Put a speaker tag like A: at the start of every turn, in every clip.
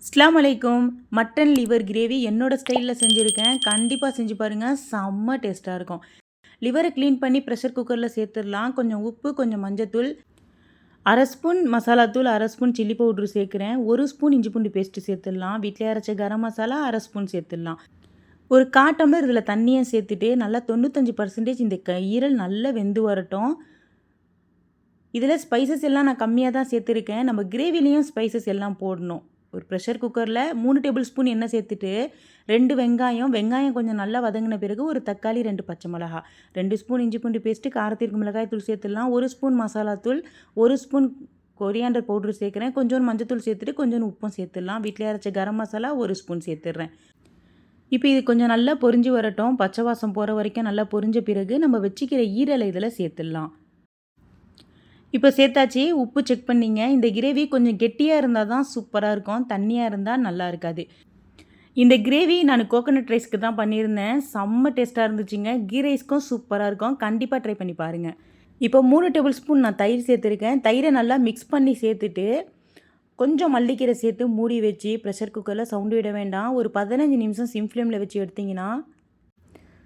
A: அஸ்ஸலாமு அலைக்கும். Mutton liver gravy என்னோட ஸ்டைலில் செஞ்சுருக்கேன். கண்டிப்பாக செஞ்சு பாருங்கள். செம்ம டேஸ்ட்டாக இருக்கும். லிவரை க்ளீன் பண்ணி ப்ரெஷர் குக்கரில் சேர்த்துடலாம். கொஞ்சம் உப்பு, கொஞ்சம் மஞ்சத்தூள், 1/2 ஸ்பூன் மசாலாத்தூள், 1/2 ஸ்பூன் சில்லி பவுட்ரு சேர்க்குறேன். 1 ஸ்பூன் இஞ்சி பூண்டு பேஸ்ட்டு சேர்த்துடலாம். வீட்டிலே அரைச்ச கரம் மசாலா 1/2 ஸ்பூன் சேர்த்துடலாம். ஒரு 1/4 டம்ளர் இதில் தண்ணியை சேர்த்துட்டு நல்லா 95% இந்த ஈரல் நல்லா வெந்து வரட்டும். இதில் ஸ்பைசஸ் எல்லாம் நான் கம்மியாக தான் சேர்த்துருக்கேன். நம்ம கிரேவிலையும் ஸ்பைசஸ் எல்லாம் போடணும். ஒரு ப்ரெஷர் குக்கரில் 3 டேபிள் ஸ்பூன் எண்ணெய் சேர்த்துட்டு 2 வெங்காயம் கொஞ்சம் நல்லா வதங்கின பிறகு ஒரு தக்காளி, 2 பச்சை மிளகா, 2 ஸ்பூன் இஞ்சி பூண்டு பேஸ்ட்டு, காரத்திற்கு மிளகாய் தூள் சேர்த்துடலாம். 1 ஸ்பூன் மசாலாத்தூள், 1 ஸ்பூன் கொரியாண்டர் பவுட்ரு சேர்க்குறேன். கொஞ்சோண்டு மஞ்சத்தூள் சேர்த்துட்டு கொஞ்சோண்டு உப்பும் சேர்த்துடலாம். வீட்டிலே அரைச்ச கரம் மசாலா 1 ஸ்பூன் சேர்த்துடுறேன். இப்போ இது கொஞ்சம் நல்லா பொரிஞ்சு வரட்டும். பச்சை வாசம் போகிற வரைக்கும் நல்லா பொரிஞ்ச பிறகு நம்ம வச்சுக்கிற ஈரலை இதில் சேர்த்துடலாம். இப்போ சேர்த்தாச்சு. உப்பு செக் பண்ணிங்க. இந்த கிரேவி கொஞ்சம் கெட்டியாக இருந்தால் தான் சூப்பராக இருக்கும். தண்ணியாக இருந்தால் நல்லா இருக்காது. இந்த கிரேவி நான் கோகோனட் ரைஸ்க்கு தான் பண்ணியிருந்தேன். செம்ம டேஸ்ட்டாக இருந்துச்சுங்க. கீ ரைஸ்க்கும் சூப்பராக இருக்கும். கண்டிப்பாக ட்ரை பண்ணி பாருங்கள். இப்போ 3 டேபிள் ஸ்பூன் நான் தயிர் சேர்த்துருக்கேன். தயிரை நல்லா மிக்ஸ் பண்ணி சேர்த்துட்டு கொஞ்சம் மல்லிக்கீரை சேர்த்து மூடி வச்சு ப்ரெஷர் குக்கரில் சவுண்டு விட வேண்டாம். ஒரு 15 நிமிஷம் சிம் ஃப்ளேமில் வச்சு எடுத்திங்கன்னா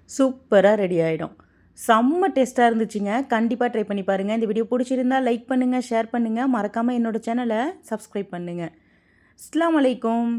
A: சூப்பராக ரெடி ஆகிடும். செம்ம டேஸ்ட்டாக இருந்துச்சுங்க. கண்டிப்பாக ட்ரை பண்ணி பாருங்கள். இந்த வீடியோ பிடிச்சிருந்தால் லைக் பண்ணுங்கள், ஷேர் பண்ணுங்கள். மறக்காமல் என்னோடய சேனலை சப்ஸ்கிரைப் பண்ணுங்கள். அஸ்ஸலாமு அலைக்கும்.